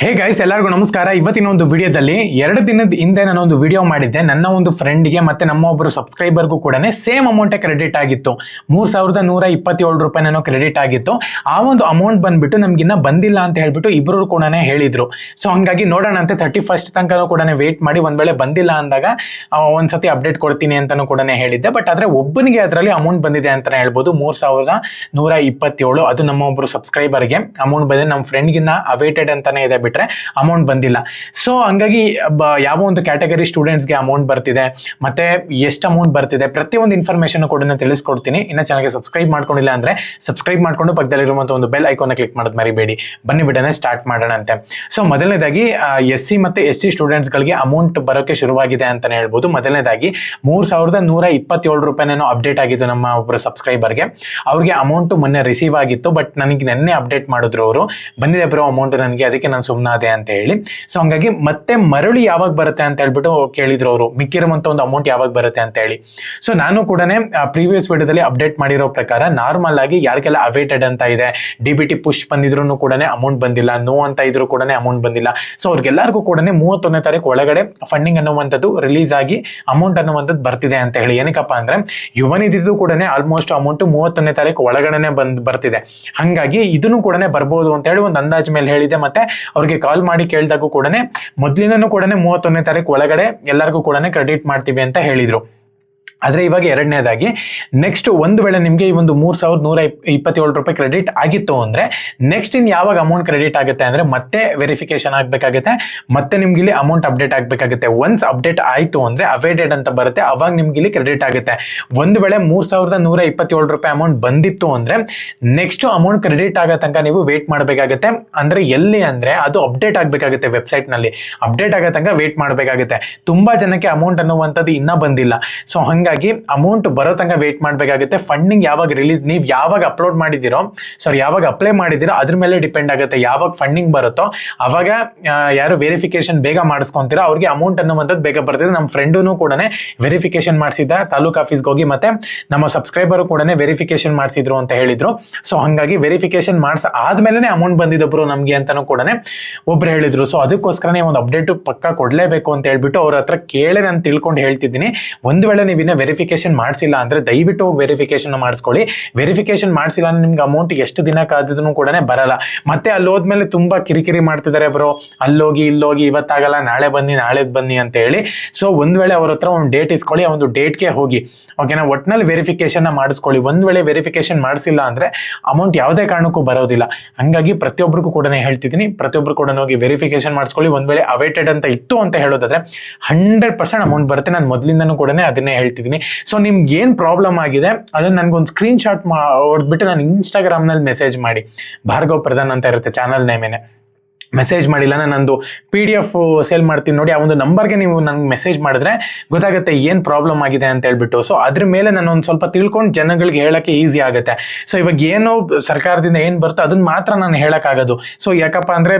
Hey guys, ಎಲ್ಲರಿಗೂ ನಮಸ್ಕಾರ. ಇವತ್ತಿನ ಒಂದು ವಿಡಿಯೋದಲ್ಲಿ 2 ದಿನದ ಹಿಂದೆ ನಾನು ಒಂದು ವಿಡಿಯೋ ಮಾಡಿದ್ದೆ. ನನ್ನ ಒಂದು ಫ್ರೆಂಡ್ಗೆ ಮತ್ತೆ ನಮ್ಮ ಒಬ್ಬರು ಸಬ್ಸ್ಕ್ರೈಬರ್ಗೂ ಕೂಡ ಸೇಮ್ ಅಮೌಂಟೇ ಕ್ರೆಡಿಟ್ ಆಗಿತ್ತು. 3127 ರೂಪಾಯಿನೋ ಕ್ರೆಡಿಟ್ ಆಗಿತ್ತು. ಆ ಒಂದು ಅಮೌಂಟ್ ಬಂದ್ಬಿಟ್ಟು ನಮ್ಗಿನ್ನ ಬಂದಿಲ್ಲ ಅಂತ ಹೇಳ್ಬಿಟ್ಟು ಇಬ್ಬರು ಕೂಡ ಹೇಳಿದ್ರು. ಸೊ ಹಂಗಾಗಿ ನೋಡೋಣ ಅಂತ 31st ತನಕ ಕೂಡ ವೇಟ್ ಮಾಡಿ, ಒಂದ್ ವೇಳೆ ಬಂದಿಲ್ಲ ಅಂದಾಗ ಒಂದ್ಸತಿ ಅಪ್ಡೇಟ್ ಕೊಡ್ತೀನಿ ಅಂತಾನು ಕೂಡ ಹೇಳಿದ್ದೆ. ಬಟ್ ಆದ್ರೆ ಒಬ್ಬನಿಗೆ ಅದರಲ್ಲಿ ಅಮೌಂಟ್ ಬಂದಿದೆ ಅಂತಾನೆ ಹೇಳ್ಬೋದು. 3127. ಅದು ನಮ್ಮ ಒಬ್ರು ಸಬ್ಸ್ಕ್ರೈಬರ್ಗೆ ಅಮೌಂಟ್ ಬಂದಿದೆ. ನಮ್ಮ ಫ್ರೆಂಡ್ಗಿನ್ನ ಅವೇಟೆಡ್ ಅಂತಾನೆ ಇದೆ, ಬಿಟ್ರೆ ಅಮೌಂಟ್ ಬಂದಿಲ್ಲ. ಸೊ ಹಂಗಾಗಿ ಯಾವ ಒಂದು ಕ್ಯಾಟಗರಿ ಸ್ಟೂಡೆಂಟ್ಸ್ಗೆ ಅಮೌಂಟ್ ಬರ್ತಿದೆ, ಮತ್ತೆ ಎಷ್ಟು ಅಮೌಂಟ್ ಬರ್ತಿದೆ, ಪ್ರತಿಯೊಂದು ಇನ್ಫಾರ್ಮೇಶನ್ ಕೂಡ ತಿಳಿಸ್ಕೊಡ್ತೀನಿ. ಇನ್ನ ಚಾನಲ್ಗೆ ಸಬ್ಸ್ಕ್ರೈಬ್ ಮಾಡ್ಕೊಂಡಿಲ್ಲ ಅಂದ್ರೆ ಸಬ್ಸ್ಕ್ರೈಬ್ ಮಾಡ್ಕೊಂಡು ಪಕ್ಕದಲ್ಲಿರುವಂತ ಒಂದು ಬೆಲ್ ಐಕಾನ್ ಕ್ಲಿಕ್ ಮಾಡೋದು ಮರಿಬೇಡಿ. ಬನ್ನಿ ಬಿಡನೆ ಸ್ಟಾರ್ಟ್ ಮಾಡೋಣ ಅಂತೆ. ಸೊ ಮೊದಲನೇದಾಗಿ SC ಮತ್ತೆ ST ಸ್ಟೂಡೆಂಟ್ಸ್ ಗಳಿಗೆ ಅಮೌಂಟ್ ಬರೋಕೆ ಶುರುವಾಗಿದೆ ಅಂತಾನೆ ಹೇಳ್ಬೋದು. ಮೊದಲನೇದಾಗಿ 3127 ರೂಪಾಯಿನೋ ಅಪ್ಡೇಟ್ ಆಗಿತ್ತು ನಮ್ಮ ಒಬ್ಬರು ಸಬ್ಸ್ಕ್ರೈಬರ್ಗೆ. ಅವ್ರಿಗೆ ಅಮೌಂಟ್ ಮೊನ್ನೆ ರಿಸೀವ್ ಆಗಿತ್ತು, ಬಟ್ ನನಗೆ ನೆನ್ನೆ ಅಪ್ಡೇಟ್ ಮಾಡಿದ್ರು ಅವರು, ಬಂದಿದೆ ಬ್ರೋ ಅಮೌಂಟ್ ನನಗೆ, ಅದಕ್ಕೆ ನಾನು ಸುಮ್ಮನಾದೆ ಅಂತ ಹೇಳಿ. ಸೊ ಹಂಗಾಗಿ ಮತ್ತೆ ಮರಳಿ ಯಾವಾಗ ಬರುತ್ತೆ ಅಂತ ಹೇಳ್ಬಿಟ್ಟು ಕೇಳಿದ್ರು ಅವರು, ಮಿಕ್ಕಿರುವಂತ ಒಂದು ಅಮೌಂಟ್ ಯಾವಾಗ ಬರುತ್ತೆ ಅಂತ ಹೇಳಿ. ಸೊ ನಾನು ಕೂಡ ಪ್ರೀವಿಯಸ್ ವಿಡಿಯೋದಲ್ಲಿ ಅಪ್ಡೇಟ್ ಮಾಡಿರೋ ಪ್ರಕಾರ ನಾರ್ಮಲ್ ಆಗಿ ಯಾರಿಗೆಲ್ಲ ಅವೇಟೆಡ್ ಅಂತ ಇದೆ, DBT ಪುಷ್ ಬಂದಿದ್ರು ಕೂಡ ಅಮೌಂಟ್ ಬಂದಿಲ್ಲ, ನೋ ಅಂತ ಇದ್ರು ಕೂಡ ಅಮೌಂಟ್ ಬಂದಿಲ್ಲ. ಸೊ ಅವ್ರಿಗೆಲ್ಲರಿಗೂ ಕೂಡ 31ನೇ ತಾರೀಕು ಒಳಗಡೆ ಫಂಡಿಂಗ್ ಅನ್ನುವಂಥದ್ದು ರಿಲೀಸ್ ಆಗಿ ಅಮೌಂಟ್ ಅನ್ನುವಂಥದ್ದು ಬರ್ತಿದೆ ಅಂತ ಹೇಳಿ. ಏನಕ್ಕಪ್ಪ ಅಂದ್ರೆ ಯುವನಿಧಿದು ಕೂಡ ಆಲ್ಮೋಸ್ಟ್ ಅಮೌಂಟ್ 31ನೇ ತಾರೀಕು ಒಳಗಡೆ ಬರ್ತಿದೆ. ಹಂಗಾಗಿ ಇದನ್ನು ಕೂಡ ಬರ್ಬೋದು ಅಂತ ಹೇಳಿ ಒಂದು ಅಂದಾಜ್ ಮೇಲೆ ಹೇಳಿದೆ. ಮತ್ತೆ ಅವ್ರಿಗೆ ಕಾಲ್ ಮಾಡಿ ಕೇಳಿದಾಗೂ ಕೂಡ ಮೊದ್ಲಿಂದನೂ ಕೂಡ 31ನೇ ತಾರೀಕು ಒಳಗಡೆ ಎಲ್ಲರಿಗೂ ಕೂಡ ಕ್ರೆಡಿಟ್ ಮಾಡ್ತೀವಿ ಅಂತ ಹೇಳಿದ್ರು. ಆದ್ರೆ ಇವಾಗ ಎರಡನೇದಾಗಿ ನೆಕ್ಸ್ಟ್ ಒಂದು ವೇಳೆ ನಿಮ್ಗೆ ಈ ಒಂದು 3127 ರೂಪಾಯಿ ಕ್ರೆಡಿಟ್ ಆಗಿತ್ತು ಅಂದ್ರೆ ನೆಕ್ಸ್ಟ್ ಇನ್ ಯಾವಾಗ ಅಮೌಂಟ್ ಕ್ರೆಡಿಟ್ ಆಗುತ್ತೆ ಅಂದ್ರೆ ಮತ್ತೆ ವೆರಿಫಿಕೇಶನ್ ಆಗ್ಬೇಕಾಗುತ್ತೆ, ಮತ್ತೆ ನಿಮ್ಗೆ ಇಲ್ಲಿ ಅಮೌಂಟ್ ಅಪ್ಡೇಟ್ ಆಗ್ಬೇಕಾಗುತ್ತೆ. ಒನ್ಸ್ ಅಪ್ಡೇಟ್ ಆಯ್ತು ಅಂದ್ರೆ ಅವೇಟೆಡ್ ಅಂತ ಬರುತ್ತೆ, ಅವಾಗ ನಿಮ್ಗೆ ಇಲ್ಲಿ ಕ್ರೆಡಿಟ್ ಆಗುತ್ತೆ. ಒಂದು ವೇಳೆ 3127 ರೂಪಾಯಿ ಅಮೌಂಟ್ ಬಂದಿತ್ತು ಅಂದ್ರೆ ನೆಕ್ಸ್ಟ್ ಅಮೌಂಟ್ ಕ್ರೆಡಿಟ್ ಆಗೋ ತನಕ ನೀವು ವೇಟ್ ಮಾಡಬೇಕಾಗುತ್ತೆ. ಅಂದ್ರೆ ಎಲ್ಲಿ ಅಂದ್ರೆ ಅದು ಅಪ್ಡೇಟ್ ಆಗ್ಬೇಕಾಗುತ್ತೆ, ವೆಬ್ಸೈಟ್ ನಲ್ಲಿ ಅಪ್ಡೇಟ್ ಆಗೋ ತನಕ ವೇಟ್ ಮಾಡಬೇಕಾಗುತ್ತೆ. ತುಂಬಾ ಜನಕ್ಕೆ ಅಮೌಂಟ್ ಅನ್ನುವಂಥದ್ದು ಇನ್ನ ಬಂದಿಲ್ಲ. ಸೊ ಹಂಗಾಗಿ ಅಮೌಂಟ್ ಬರೋ ತನಕ ವೇಟ್ ಮಾಡಬೇಕಾಗುತ್ತೆ. ಫಂಡಿಂಗ್ ಯಾವಾಗ ರಿಲೀಸ್, ನೀವು ಯಾವಾಗ ಅಪ್ಲೋಡ್ ಮಾಡಿದಿರೋ, ಯಾವಾಗ ಅಪ್ಲೈ ಮಾಡಿದಿರೋ ಅದ್ರ ಮೇಲೆ ಡಿಪೆಂಡ್ ಆಗುತ್ತೆ. ಯಾವಾಗ ಫಂಡಿಂಗ್ ಬರುತ್ತೋ ಅವಾಗ ಯಾರು ವೆರಿಫಿಕೇಶನ್ ಬೇಗ ಮಾಡಿಸ್ಕೊಂತೀರೋ ಅವ್ರಿಗೆ ಅಮೌಂಟ್ ಅನ್ನುವಂಥದ್ದು ಬೇಗ ಬರ್ತಿದೆ. ನಮ್ಮ ಫ್ರೆಂಡೂ ಕೂಡ ವೆರಿಫಿಕೇಶನ್ ಮಾಡಿಸಿದ್ದ, ತಾಲೂಕ್ ಆಫೀಸ್ಗೆ ಹೋಗಿ, ಮತ್ತೆ ನಮ್ಮ ಸಬ್ಸ್ಕ್ರೈಬರ್ ಕೂಡ ವೆರಿಫಿಕೇಶನ್ ಮಾಡಿಸಿದ್ರು ಅಂತ ಹೇಳಿದ್ರು. ಸೊ ಹಂಗಾಗಿ ವೆರಿಫಿಕೇಶನ್ ಆದ್ಮೇಲೆ ಅಮೌಂಟ್ ಬಂದಿದ್ದೊಬ್ರು ನಮ್ಗೆ ಅಂತಾನು ಕೂಡ ಒಬ್ರು ಹೇಳಿದ್ರು. ಸೊ ಅದಕ್ಕೋಸ್ಕರನೇ ಒಂದು ಅಪ್ಡೇಟ್ ಪಕ್ಕ ಕೊಡ್ಲೇಬೇಕು ಅಂತ ಹೇಳ್ಬಿಟ್ಟು ಅವ್ರ ಹತ್ರ ಕೇಳಿ ನಾನು ತಿಳ್ಕೊಂಡು ಹೇಳ್ತಿದ್ದೀನಿ. ಒಂದು ವೇಳೆ ನೀವು ಇನ್ನ ವೆರಿಫಿಕೇಶನ್ ಮಾಡಿಸಿಲ್ಲ ಅಂದ್ರೆ ದಯವಿಟ್ಟು ಹೋಗಿ ವೆರಿಫಿಕೇಶನ್ ಮಾಡಿಸ್ಕೊಳ್ಳಿ. ವೆರಿಫಿಕೇಶನ್ ಮಾಡಿಸಿಲ್ಲ ಅಂದ್ರೆ ನಿಮ್ಗೆ ಅಮೌಂಟ್ ಎಷ್ಟು ದಿನ ಕಾದಿದ್ರು ಕೂಡ ಬರಲ್ಲ. ಮತ್ತೆ ಅಲ್ಲಿ ಹೋದ್ಮೇಲೆ ತುಂಬಾ ಕಿರಿಕಿರಿ ಮಾಡ್ತಿದ್ದಾರೆ ಬ್ರೋ, ಅಲ್ಲೋಗಿ ಇಲ್ಲೋಗಿ, ಇವತ್ತಾಗಲ್ಲ ನಾಳೆ ಬನ್ನಿ ನಾಳೆದ್ ಬನ್ನಿ ಅಂತ ಹೇಳಿ. ಸೊ ಒಂದ್ ವೇಳೆ ಅವ್ರ ಹತ್ರ ಒಂದು ಡೇಟ್ ಇಸ್ಕೊಳ್ಳಿ, ಆ ಒಂದು ಡೇಟ್ಗೆ ಹೋಗಿ, ಓಕೆನಾ. ಒಟ್ನಲ್ಲಿ ವೆರಿಫಿಕೇಶನ್ ಮಾಡಿಸ್ಕೊಳ್ಳಿ. ಒಂದ್ ವೇಳೆ ವೆರಿಫಿಕೇಶನ್ ಮಾಡಿಸಿಲ್ಲ ಅಂದ್ರೆ ಅಮೌಂಟ್ ಯಾವುದೇ ಕಾರಣಕ್ಕೂ ಬರೋದಿಲ್ಲ. ಹಂಗಾಗಿ ಪ್ರತಿಯೊಬ್ಬರಿಗೂ ಕೂಡ ಹೇಳ್ತಿದ್ದೀನಿ, ಪ್ರತಿಯೊಬ್ಬರು ಕೂಡ ಹೋಗಿ ವೆರಿಫಿಕೇಶನ್ ಮಾಡಿಸ್ಕೊಳ್ಳಿ. ಒಂದ್ ವೇಳೆ ಅವೇಟೆಡ್ ಅಂತ ಇತ್ತು ಅಂತ ಹೇಳೋದಾದ್ರೆ 100% ಅಮೌಂಟ್ ಬರುತ್ತೆ. ನಾನು ಮೊದಲಿಂದನೂ ಕೂಡ ಅದನ್ನೇ ಹೇಳ್ತಿದ್ದೀನಿ. ಸೊ ನಿಮ್ಗೆ ಏನ್ ಪ್ರಾಬ್ಲಮ್ ಆಗಿದೆ ಅದನ್ನ ನನ್ಗೊಂದು ಸ್ಕ್ರೀನ್ ಶಾಟ್ ಹೊಡೆದ್ಬಿಟ್ಟು ನಾನು ಇನ್ಸ್ಟಾಗ್ರಾಮ್ ನಲ್ಲಿ ಮೆಸೇಜ್ ಮಾಡಿ, ಭಾರ್ಗವ್ ಪ್ರಧಾನ್ ಅಂತ ಇರುತ್ತೆ ಚಾನಲ್ ನೇಮೇನೆ, ಮೆಸೇಜ್ ಮಾಡಿಲ್ಲ, ನಾನು ನಂದು PDF ಸೇಲ್ ಮಾಡ್ತೀನಿ ನೋಡಿ, ಆ ಒಂದು ನಂಬರ್ಗೆ ನೀವು ನಂಗೆ ಮೆಸೇಜ್ ಮಾಡಿದ್ರೆ ಗೊತ್ತಾಗುತ್ತೆ ಏನು ಪ್ರಾಬ್ಲಮ್ ಆಗಿದೆ ಅಂತ ಹೇಳ್ಬಿಟ್ಟು. ಸೊ ಅದ್ರ ಮೇಲೆ ನಾನು ಒಂದು ಸ್ವಲ್ಪ ತಿಳ್ಕೊಂಡು ಜನಗಳಿಗೆ ಹೇಳಕ್ಕೆ ಈಸಿ ಆಗುತ್ತೆ. ಸೊ ಇವಾಗ ಏನೋ ಸರ್ಕಾರದಿಂದ ಏನು ಬರುತ್ತೋ ಅದನ್ನ ಮಾತ್ರ ನಾನು ಹೇಳಕ್ಕಾಗೋದು. ಸೊ ಯಾಕಪ್ಪ ಅಂದ್ರೆ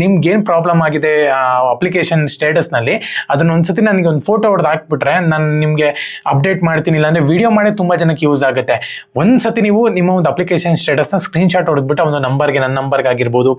ನಿಮ್ಗೆ ಏನು ಪ್ರಾಬ್ಲಮ್ ಆಗಿದೆ ಅಪ್ಲಿಕೇಶನ್ ಸ್ಟೇಟಸ್ನಲ್ಲಿ ಅದನ್ನ ಒಂದ್ಸತಿ ನನಗೆ ಒಂದು ಫೋಟೋ ಹೊಡೆದು ಹಾಕ್ಬಿಟ್ರೆ ನಾನು ನಿಮಗೆ ಅಪ್ಡೇಟ್ ಮಾಡ್ತೀನಿ. ಇಲ್ಲಾಂದ್ರೆ ವಿಡಿಯೋ ಮಾಡಿ ತುಂಬಾ ಜನಕ್ಕೆ ಯೂಸ್ ಆಗುತ್ತೆ. ಒಂದ್ಸತಿ ನೀವು ನಿಮ್ಮ ಒಂದು ಅಪ್ಲಿಕೇಶನ್ ಸ್ಟೇಟಸ್ನ ಸ್ಕ್ರೀನ್ ಶಾಟ್ ಹೊಡೆದ್ಬಿಟ್ಟು ಒಂದು ನಂಬರ್ಗೆ, ನನ್ನ ನಂಬರ್ಗೆ ಆಗಿರ್ಬೋದು,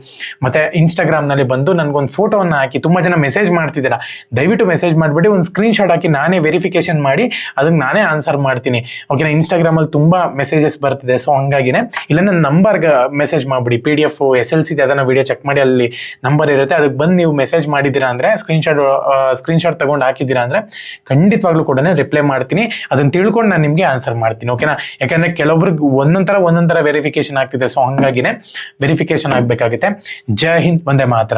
ಮತ್ತೆ ಇನ್ಸ್ಟಾಗ್ರಾಮ್ ನಲ್ಲಿ ಬಂದು ನನ್ಗೊಂದು ಫೋಟೋವನ್ನು ಹಾಕಿ, ತುಂಬಾ ಜನ ಮೆಸೇಜ್ ಮಾಡ್ತಿದ್ದೀರಾ, ದಯವಿಟ್ಟು ಮೆಸೇಜ್ ಮಾಡ್ಬಿಟ್ಟು ಒಂದು ಸ್ಕ್ರೀನ್ ಶಾಟ್ ಹಾಕಿ ನಾನೇ ವೆರಿಫಿಕೇಶನ್ ಮಾಡಿ ಅದಕ್ಕೆ ನಾನೇ ಆನ್ಸರ್ ಮಾಡ್ತೀನಿ, ಓಕೆನಾ. ಇನ್ಸ್ಟಾಗ್ರಾಮ್ ಅಲ್ಲಿ ತುಂಬಾ ಮೆಸೇಜಸ್ ಬರ್ತಿದೆ. ಸೊ ಹಂಗಾಗಿನೇ ಇಲ್ಲ ನನ್ನ ನಂಬರ್ಗೆ ಮೆಸೇಜ್ ಮಾಡ್ಬಿಡಿ, PDF SLC ಅದನ್ನ ವಿಡಿಯೋ ಚೆಕ್ ಮಾಡಿ ಅಲ್ಲಿ ನಂಬರ್ ಇರುತ್ತೆ, ಅದಕ್ಕೆ ಬಂದು ನೀವು ಮೆಸೇಜ್ ಮಾಡಿದ್ದೀರಾ ಅಂದ್ರೆ ಸ್ಕ್ರೀನ್ ಶಾಟ್ ತಗೊಂಡು ಹಾಕಿದ್ದೀರಾ ಅಂದ್ರೆ ಖಂಡಿತವಾಗ್ಲೂ ಕೂಡ ರಿಪ್ಲೈ ಮಾಡ್ತೀನಿ. ಅದನ್ನ ತಿಳ್ಕೊಂಡು ನಾನು ನಿಮ್ಗೆ ಆನ್ಸರ್ ಮಾಡ್ತೀನಿ, ಓಕೆನಾ. ಯಾಕಂದ್ರೆ ಕೆಲವೊಬ್ರಿಗೆ ಒಂದೊಂದರ ವೆರಿಫಿಕೇಶನ್ ಆಗ್ತಿದೆ. ಸೊ ಹಂಗಾಗಿನೇ ವೆರಿಫಿಕೇಶನ್ ಆಗ್ಬೇಕಾಗುತ್ತೆ. ಜೈ ಹಿಂದ್, ವಂದೇ ಮಾತರಂ.